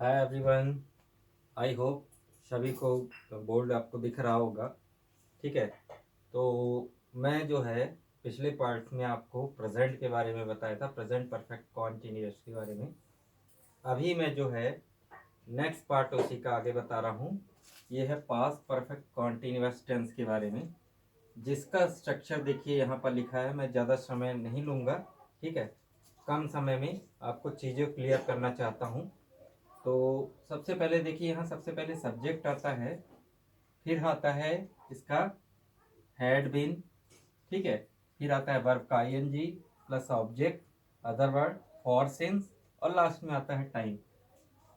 Hi everyone. I hope सभी को board आपको दिख रहा होगा। ठीक है। तो मैं जो है पिछले पार्ट में आपको प्रेजेंट के बारे में बताया था, प्रेजेंट परफेक्ट कॉन्टिन्यूअस के बारे में। अभी मैं जो है नेक्स्ट पार्ट उसी का आगे बता रहा हूँ। ये है पास्ट परफेक्ट कॉन्टिन्यूअस टेंस के बारे में, जिसका स्ट्रक्चर देखिए यहाँ पर लिखा है। मैं ज़्यादा समय नहीं लूँगा। ठीक है। कम समय में आपको चीज़ें क्लियर करना चाहता हूँ। तो सबसे पहले देखिए, यहाँ सबसे पहले सब्जेक्ट आता है, फिर आता है इसका हैड बीन। ठीक है। फिर आता है वर्ब का ING plus object, other word, for, since, और लास्ट में आता है टाइम।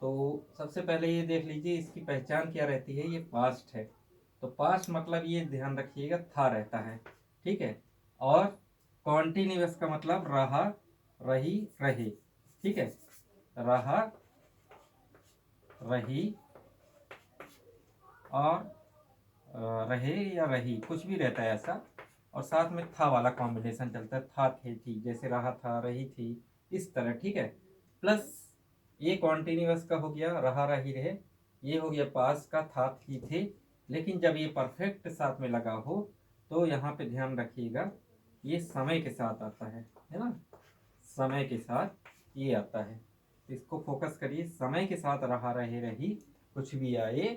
तो सबसे पहले ये देख लीजिए, इसकी पहचान क्या रहती है। ये पास्ट है, तो पास्ट मतलब ये ध्यान रखिएगा था रहता है। ठीक है। और कॉन्टिन्यूअस का मतलब रहा, रही, रहे। ठीक है। रहा, रही और रहे या रही, कुछ भी रहता है ऐसा। और साथ में था वाला कॉम्बिनेशन चलता है, था, थे, थी, जैसे रहा था, रही थी, इस तरह। ठीक है। प्लस ये कॉन्टिन्यूअस का हो गया, रहा, रही, रहे। ये हो गया पास का, था, थी, थे। लेकिन जब ये परफेक्ट साथ में लगा हो तो यहाँ पे ध्यान रखिएगा, ये समय के साथ आता है ना। समय के साथ ये आता है, तो इसको फोकस करिए। समय के साथ रहा, रहे, रही, कुछ भी आए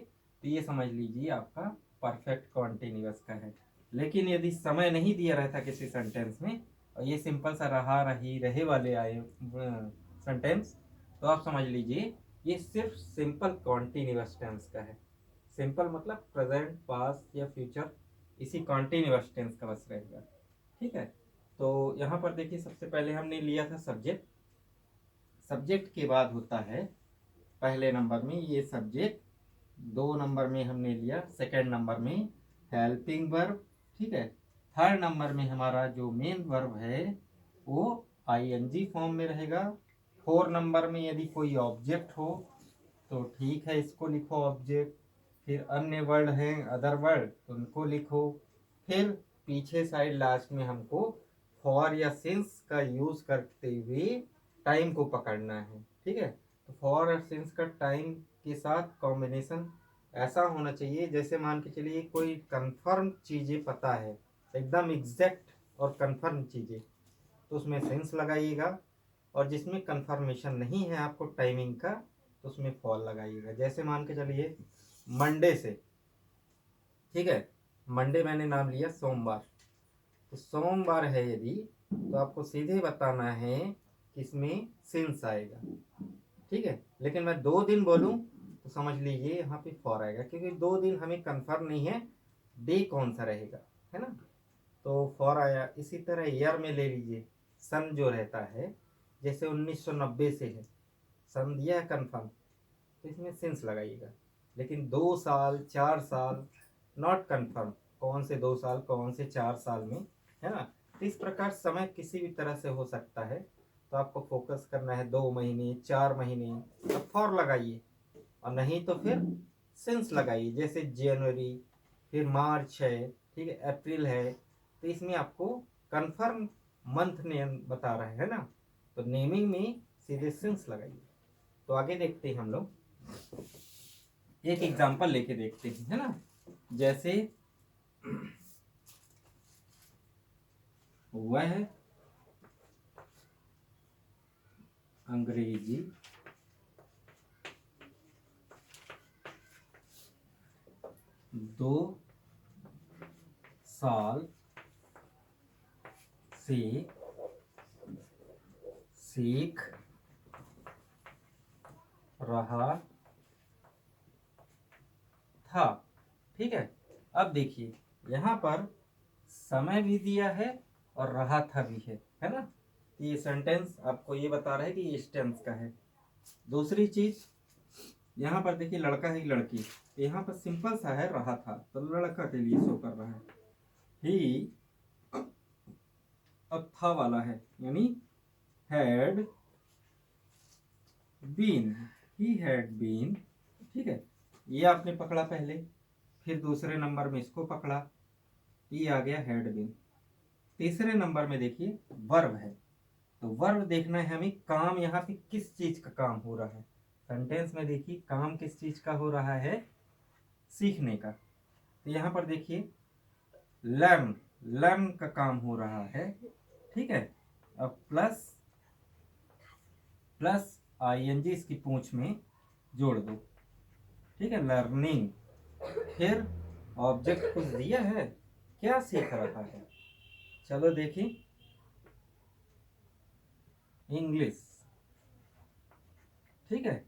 तो ये समझ लीजिए आपका परफेक्ट कॉन्टिन्यूअस का है। लेकिन यदि समय नहीं दिया रहता किसी सेंटेंस में और ये सिंपल सा रहा, रही, रहे वाले आए सेंटेंस, तो आप समझ लीजिए ये सिर्फ सिंपल कॉन्टिन्यूअस टेंस का है। सिंपल मतलब प्रेजेंट, पास्ट या फ्यूचर, इसी कॉन्टिन्यूअस टेंस का बस रहेगा। ठीक है। तो यहाँ पर देखिए, सबसे पहले हमने लिया था सब्जेक्ट। सब्जेक्ट के बाद होता है पहले नंबर में ये सब्जेक्ट, दो नंबर में हमने लिया, सेकंड नंबर में हेल्पिंग वर्ब। ठीक है। थर्ड नंबर में हमारा जो मेन वर्ब है वो आईएनजी फॉर्म में रहेगा। फोर नंबर में यदि कोई ऑब्जेक्ट हो तो ठीक है, इसको लिखो ऑब्जेक्ट। फिर अन्य वर्ड हैं, अदर वर्ड, उनको लिखो। फिर पीछे साइड लास्ट में हमको फॉर या सिंस का यूज करते हुए टाइम को पकड़ना है। ठीक है। तो फॉर और सिंस का टाइम के साथ कॉम्बिनेशन ऐसा होना चाहिए जैसे मान के चलिए कोई कंफर्म चीजें पता है, एकदम एग्जैक्ट और कंफर्म चीजें, तो उसमें सेंस लगाइएगा। और जिसमें कंफर्मेशन नहीं है आपको टाइमिंग का, तो उसमें फॉल लगाइएगा। जैसे मान के चलिए मंडे से। ठीक है। मंडे मैंने नाम लिया सोमवार, तो सोमवार है यदि, तो आपको सीधे बताना है कि इसमें सिंस आएगा। ठीक है। लेकिन मैं 2 दिन बोलूं तो समझ लीजिए यहाँ पे फॉर आएगा, क्योंकि 2 दिन हमें कंफर्म नहीं है डे कौन सा रहेगा, है ना। तो फॉर आया। इसी तरह ईयर में ले लीजिए, सन जो रहता है, जैसे 1990 से है, सन दिया है कंफर्म, तो इसमें सिंस लगाइएगा। लेकिन 2 साल, 4 साल, नॉट कंफर्म कौन से 2 साल कौन से 4 साल में, है ना। तो इस प्रकार समय किसी भी तरह से हो सकता है, तो आपको फोकस करना है 2 महीने, 4 महीने, तो फॉर लगाइए। और नहीं तो फिर सिंस लगाइए, जैसे जनवरी, फिर मार्च है, ठीक है, अप्रैल है, तो इसमें आपको कंफर्म मंथ नेम बता रहा है ना, तो नेमिंग में सीधे सिंस लगाइए। तो आगे देखते हैं हम लोग, एक एग्जांपल लेके देखते हैं, है ना। जैसे वह अंग्रेजी 2 साल से सीख रहा था। ठीक है। अब देखिए यहाँ पर समय भी दिया है और रहा था भी है ना। तो ये सेंटेंस आपको ये बता रहा है कि ये इस टेंस का है। दूसरी चीज, यहाँ पर देखिए लड़का है लड़की, तो यहाँ पर सिंपल सा है रहा था, तो लड़का के लिए शो कर रहा है। ही अब था वाला है, यानी had been, he had been. ठीक है। ये आपने पकड़ा पहले, फिर दूसरे नंबर में इसको पकड़ा, ये आ गया हैड बीन। तीसरे नंबर में देखिए वर्ब है, तो वर्ब देखना है हमें, काम यहाँ पे किस चीज का काम हो रहा है। सेंटेंस में देखिए काम किस चीज का हो रहा है, सीखने का। तो यहाँ पर देखिए लर्न, लर्न का काम हो रहा है, ठीक है। अब प्लस प्लस आईएनजी इसकी पूंछ में जोड़ दो, ठीक है, लर्निंग। फिर ऑब्जेक्ट कुछ दिया है, क्या सीख रहा है, चलो देखिए, इंग्लिश, ठीक है,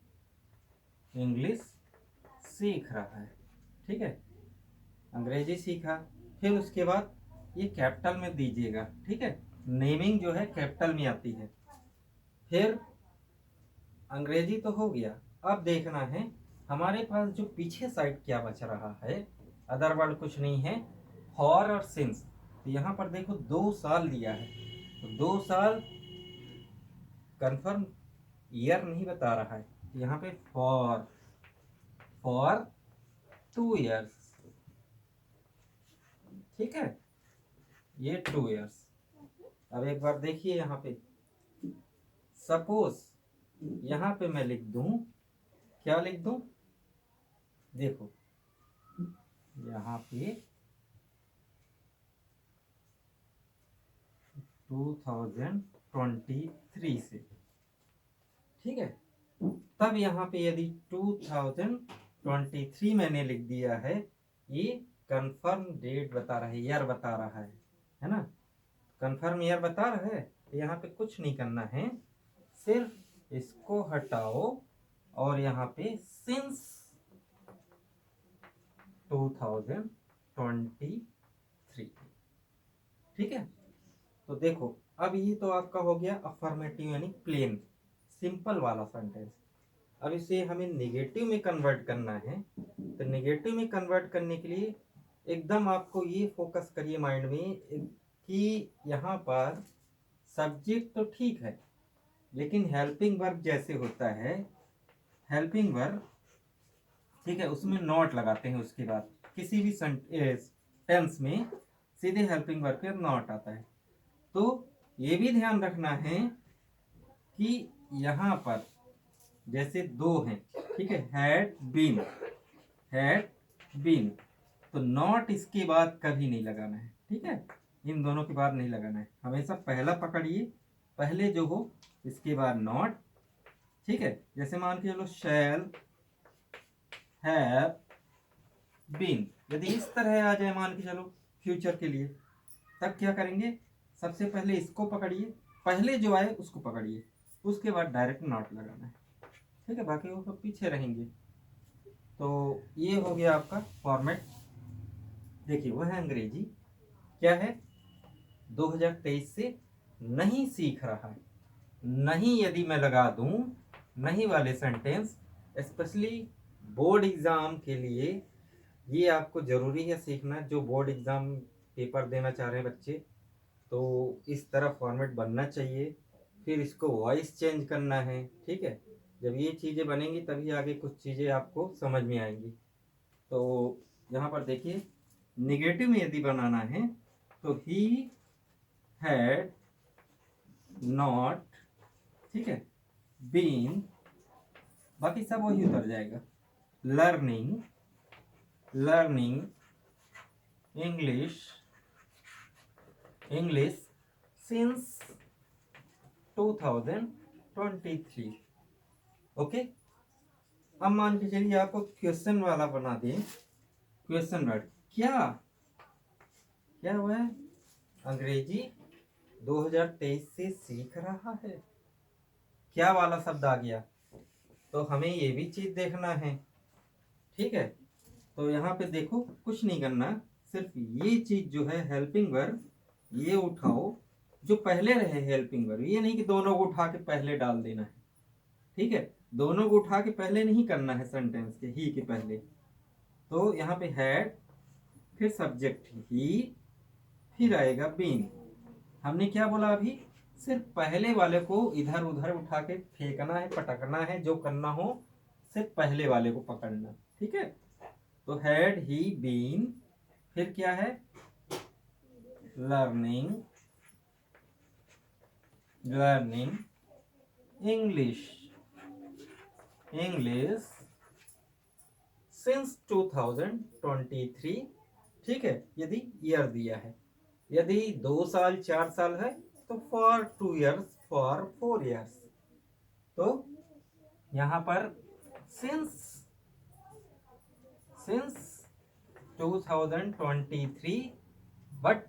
इंग्लिश सीख रहा है, ठीक है, अंग्रेजी सीखा। फिर उसके बाद ये कैपिटल में दीजिएगा, ठीक है, नेमिंग जो है कैपिटल में आती है। फिर अंग्रेजी तो हो गया, अब देखना है हमारे पास जो पीछे साइड क्या बच रहा है, अदर वर्ड कुछ नहीं है, फॉर और सिंस। तो यहाँ पर देखो 2 साल दिया है, तो 2 साल कंफर्म ईयर नहीं बता रहा है, तो यहाँ पे फॉर, फॉर 2 years, ठीक है, ये 2 years। अब एक बार देखिए यहाँ पे, सपोज यहाँ पे मैं लिख दूं, क्या लिख दूं, देखो यहाँ पे 2023 से, ठीक है। तब यहाँ पे यदि 2023 मैंने लिख दिया है, ये कंफर्म डेट बता रहा है, ईयर बता रहा है ना, कंफर्म ईयर बता रहा है। तो यहाँ पे कुछ नहीं करना है, सिर्फ इसको हटाओ और यहाँ पे सिंस 2023, ठीक है। तो देखो अब ये तो आपका हो गया अफर्मेटिव यानी प्लेन सिंपल वाला सेंटेंस। अब इसे हमें नेगेटिव में कन्वर्ट करना है, तो नेगेटिव में कन्वर्ट करने के लिए एकदम आपको ये फोकस करिए माइंड में कि यहाँ पर सब्जेक्ट तो ठीक है, लेकिन हेल्पिंग वर्ब जैसे होता है, हेल्पिंग वर्ब, ठीक है, उसमें नॉट लगाते हैं, उसके बाद किसी भी टेंस में सीधे हेल्पिंग वर्ब पे नॉट आता है। तो ये भी ध्यान रखना है कि यहाँ पर जैसे दो हैं, ठीक है, हैड बीन, हैड बीन, तो नॉट इसके बाद कभी नहीं लगाना है, ठीक है, इन दोनों के बाद नहीं लगाना है, हमेशा पहला पकड़िए, पहले जो हो इसके बाद नॉट, ठीक है। जैसे मान के चलो शैल हैव बीन, यदि इस तरह आ जाए मान के चलो फ्यूचर के लिए, तब क्या करेंगे, सबसे पहले इसको पकड़िए, पहले जो आए उसको पकड़िए, उसके बाद डायरेक्ट नॉट लगाना है, ठीक है, बाकी वो सब पीछे रहेंगे। तो ये हो गया आपका फॉर्मेट। देखिए वह है अंग्रेजी, क्या है, 2023 से नहीं सीख रहा है, नहीं यदि मैं लगा दूं, नहीं वाले सेंटेंस स्पेशली बोर्ड एग्जाम के लिए ये आपको जरूरी है सीखना, जो बोर्ड एग्जाम पेपर देना चाह रहे हैं बच्चे, तो इस तरह फॉर्मेट बनना चाहिए। फिर इसको वॉइस चेंज करना है, ठीक है, जब ये चीज़ें बनेंगी तभी आगे कुछ चीज़ें आपको समझ में आएंगी। तो यहाँ पर देखिए निगेटिव में यदि बनाना है तो ही हैड नॉट, ठीक है, बीन, बाकी सब वही उतर जाएगा, learning, learning English, English since 2023, okay. अब मान के चलिए आपको क्वेश्चन वाला बना दें, क्वेश्चन वर्ड, क्या क्या हुआ है, अंग्रेजी 2023 से सीख रहा है, क्या वाला शब्द आ गया, तो हमें ये भी चीज देखना है, ठीक है। तो यहाँ पे देखो कुछ नहीं करना, सिर्फ ये चीज जो है हेल्पिंग वर्ब, ये उठाओ जो पहले रहे हेल्पिंग वर्ब, ये नहीं कि दोनों को उठा के पहले डाल देना है, ठीक है, दोनों को उठा के पहले नहीं करना है सेंटेंस के ही के पहले। तो यहाँ पे हैड, फिर सब्जेक्ट ही, फिर आएगा बीन। हमने क्या बोला अभी, सिर्फ पहले वाले को इधर उधर उठा के फेंकना है, पटकना है, जो करना हो सिर्फ पहले वाले को पकड़ना, ठीक है। तो हैड ही बीन, फिर क्या है, learning, learning English, English since 2023, ठीक है, यदि ईयर दिया है। यदि 2 साल 4 साल है तो फॉर 2 years, फॉर 4 years। तो यहाँ पर since since 2023 but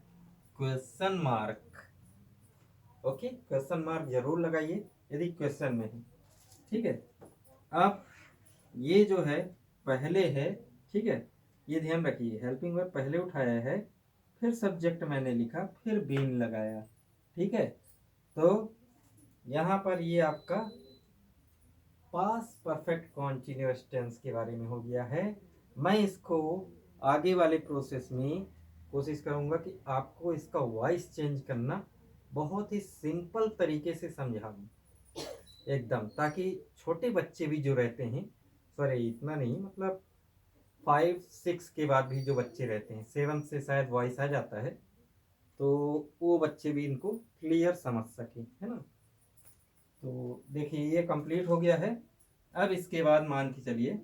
question mark. Okay, question mark जरूर लगाइए यदि क्वेश्चन में है, ठीक है। अब ये जो है पहले है, ठीक है, ये ध्यान रखिए, हेल्पिंग वर्ब पहले उठाया है, फिर सब्जेक्ट मैंने लिखा, फिर बीन लगाया, ठीक है। तो यहाँ पर ये आपका पास्ट परफेक्ट कॉन्टिन्यूअस टेंस के बारे में हो गया है। मैं इसको आगे वाले प्रोसेस में कोशिश करूंगा कि आपको इसका वॉइस चेंज करना बहुत ही सिंपल तरीके से समझाऊं एकदम, ताकि छोटे बच्चे भी जो रहते हैं, सॉरी इतना नहीं, मतलब 5 6 के बाद भी जो बच्चे रहते हैं, 7 से शायद वॉइस आ जाता है, तो वो बच्चे भी इनको क्लियर समझ सके, है ना। तो देखिए ये कंप्लीट हो गया है। अब इसके बाद मान के चलिए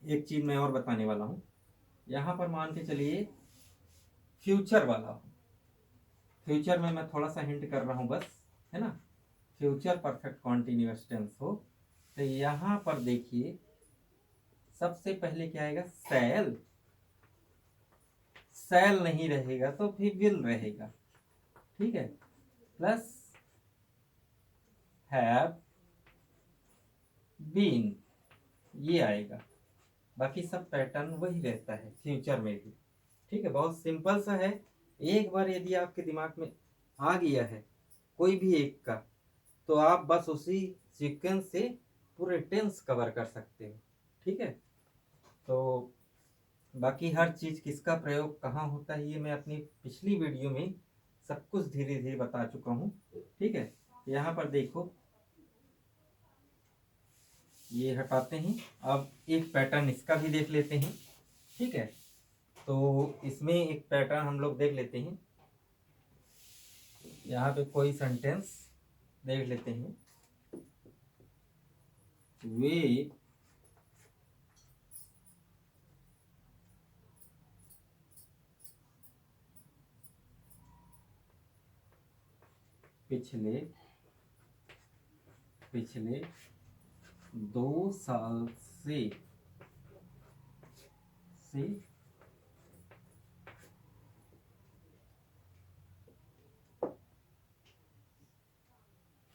एक चीज मैं और बताने वाला हूँ। यहाँ पर मान के चलिए फ्यूचर वाला हूँ, फ्यूचर में मैं थोड़ा सा हिंट कर रहा हूँ बस, है ना। फ्यूचर परफेक्ट कॉन्टिन्यूअस टेंस हो तो यहाँ पर देखिए सबसे पहले क्या आएगा, सेल। सेल नहीं रहेगा तो फिर विल रहेगा, ठीक है, प्लस हैव बीन, ये आएगा। बाकी सब पैटर्न वही रहता है फ्यूचर में भी, ठीक है, बहुत सिंपल सा है। एक बार यदि आपके दिमाग में आ गया है कोई भी एक का, तो आप बस उसी सीक्वेंस से पूरे टेंस कवर कर सकते हो, ठीक है। तो बाकी हर चीज किसका प्रयोग कहाँ होता है ये मैं अपनी पिछली वीडियो में सब कुछ धीरे धीरे बता चुका हूँ, ठीक है। यहाँ पर देखो ये हटाते हैं, अब एक पैटर्न इसका भी देख लेते हैं, ठीक है। तो इसमें एक पैटर्न हम लोग देख लेते हैं, यहाँ पे कोई सेंटेंस देख लेते हैं। वे पिछले 2 साल से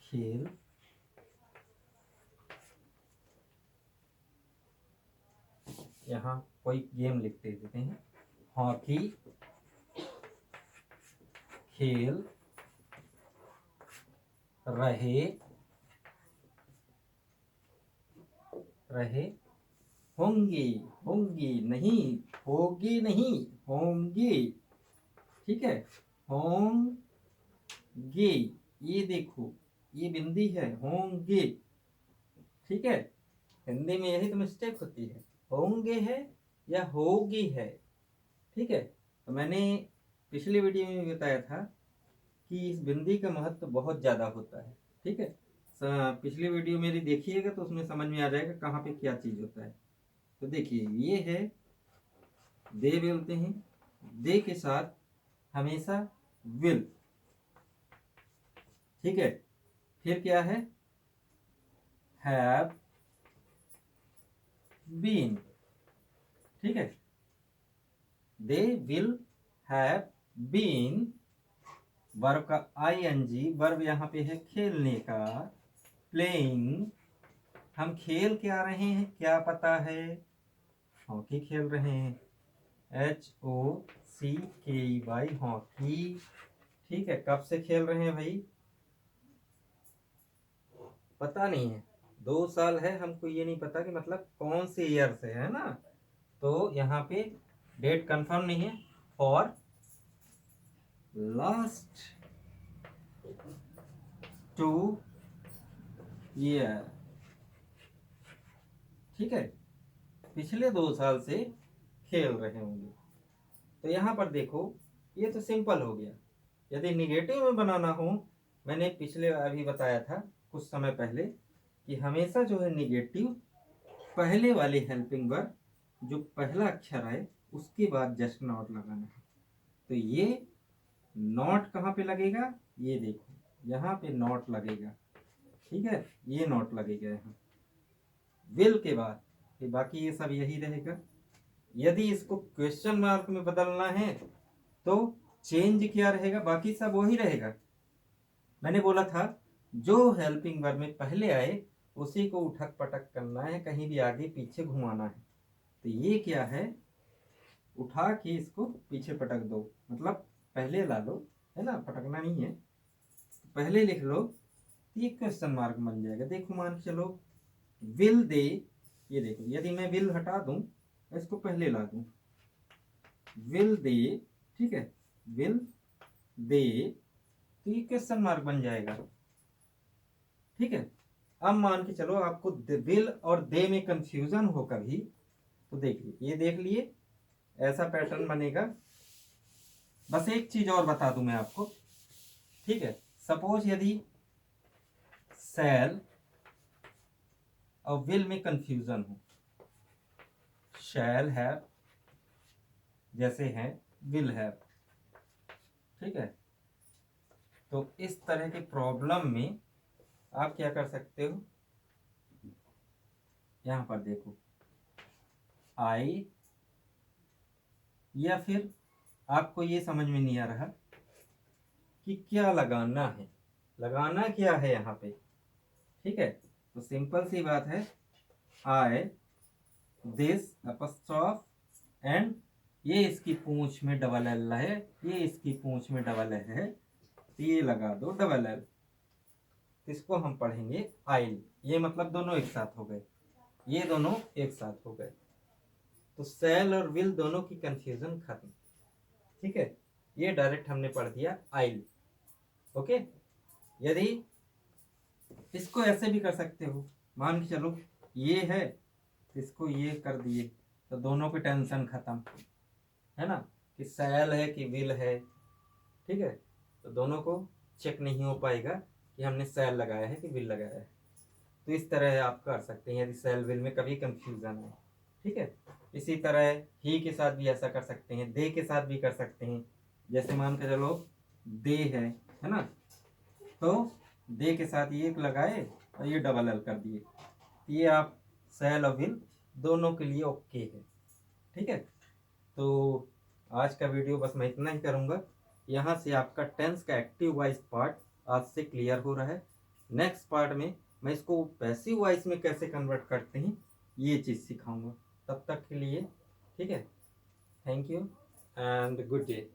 खेल यहाँ कोई गेम लिखते देते हैं, हॉकी खेल रहे रहे होंगे, होंगे नहीं, होगी नहीं, होंगे, ठीक है, होंगे, ये देखो ये बिंदी है, होंगे, ठीक है। हिंदी में यही तो मिस्टेक होती है, होंगे है या होगी है, ठीक है। तो मैंने पिछली वीडियो में भी बताया था कि इस बिंदी का महत्व बहुत ज़्यादा होता है, ठीक है। पिछली वीडियो मेरी देखिएगा तो उसमें समझ में आ जाएगा कहाँ पे क्या चीज़ होता है। तो देखिए ये है दे बोलते हैं, दे के साथ हमेशा विल, ठीक है। फिर क्या है, हैव बीन, ठीक है, they will have been, verb का आईएनजी, वर्ब यहाँ पे है खेलने का, प्लेइंग, हम खेल क्या रहे हैं क्या पता है, हॉकी खेल रहे हैं, HOCKY हॉकी, ठीक है। कब से खेल रहे हैं भाई पता नहीं है, 2 साल है, हमको ये नहीं पता कि मतलब कौन से ईयर से है ना। तो यहाँ पे डेट कंफर्म नहीं है, फॉर लास्ट 2 year, ठीक है, पिछले 2 साल से खेल रहे होंगे। तो यहाँ पर देखो ये तो सिंपल हो गया। यदि निगेटिव में बनाना हो, मैंने पिछले अभी बताया था कुछ समय पहले कि हमेशा जो है निगेटिव पहले वाले हेल्पिंग वर्ब जो पहला अक्षर है उसके बाद जस्ट नॉट लगाना है। तो ये नॉट कहाँ पे लगेगा, ये देखो यहाँ पे नॉट लगेगा, ठीक है, ये नॉट लगेगा यहाँ विल के बाद। फिर बाकी ये सब यही रहेगा। यदि इसको क्वेश्चन मार्क में बदलना है तो चेंज क्या रहेगा, बाकी सब वही रहेगा। मैंने बोला था जो हेल्पिंग वर्ब में पहले आए उसी को उठक पटक करना है, कहीं भी आगे पीछे घुमाना है। तो ये क्या है, उठा के इसको पीछे पटक दो, मतलब पहले ला लो, है ना, पटकना नहीं है, पहले लिख लो तो ये क्वेश्चन मार्क बन जाएगा। देखो मान के चलो विल दे, ये देखो यदि मैं विल हटा दूं इसको पहले ला दूं, विल दे, ठीक है, विल दे, तो ये क्वेश्चन मार्क बन जाएगा, ठीक है। अब मान के चलो आपको विल और दे में कंफ्यूजन हो कभी, तो देखिए ये देख लिए ऐसा पैटर्न बनेगा। बस एक चीज और बता दूं मैं आपको, ठीक है। सपोज यदि सेल और विल में कंफ्यूजन हो, शैल हैव जैसे है विल हैव, ठीक है, तो इस तरह के प्रॉब्लम में आप क्या कर सकते हो, यहां पर देखो आई, या फिर आपको ये समझ में नहीं आ रहा कि क्या लगाना है, लगाना क्या है यहाँ पे, ठीक है। तो सिंपल सी बात है, आई दिस अपस्ट्रॉफ एंड, ये इसकी पूंछ में डबल एल है, ये इसकी पूंछ में डबल एल है, तो ये लगा दो डबल एल, इसको हम पढ़ेंगे आइल। ये मतलब दोनों एक साथ हो गए, ये दोनों एक साथ हो गए, तो सेल और विल दोनों की कंफ्यूजन खत्म, ठीक है। ये डायरेक्ट हमने पढ़ दिया आइल, ओके। यदि इसको ऐसे भी कर सकते हो, मान के चलो ये है, इसको ये कर दिए, तो दोनों की टेंशन खत्म, है ना, कि सेल है कि विल है, ठीक है। तो दोनों को चेक नहीं हो पाएगा कि हमने सेल लगाया है कि विल लगाया है। तो इस तरह आप कर सकते हैं यदि सेल विल में कभी कंफ्यूजन है, ठीक है। इसी तरह ही के साथ भी ऐसा कर सकते हैं, दे के साथ भी कर सकते हैं। जैसे मान के चलो दे है ना, तो दे के साथ ये लगाए और ये डबल एल कर दिए, ये आप सेल और विल दोनों के लिए ओके है, ठीक है। तो आज का वीडियो बस मैं इतना ही करूँगा। यहाँ से आपका टेंस का एक्टिव वॉइस पार्ट आज से क्लियर हो रहा है। नेक्स्ट पार्ट में मैं इसको पैसिव वॉइस में कैसे कन्वर्ट करते हैं ये चीज़ सिखाऊंगा। तब तक के लिए ठीक है, thank you and good day.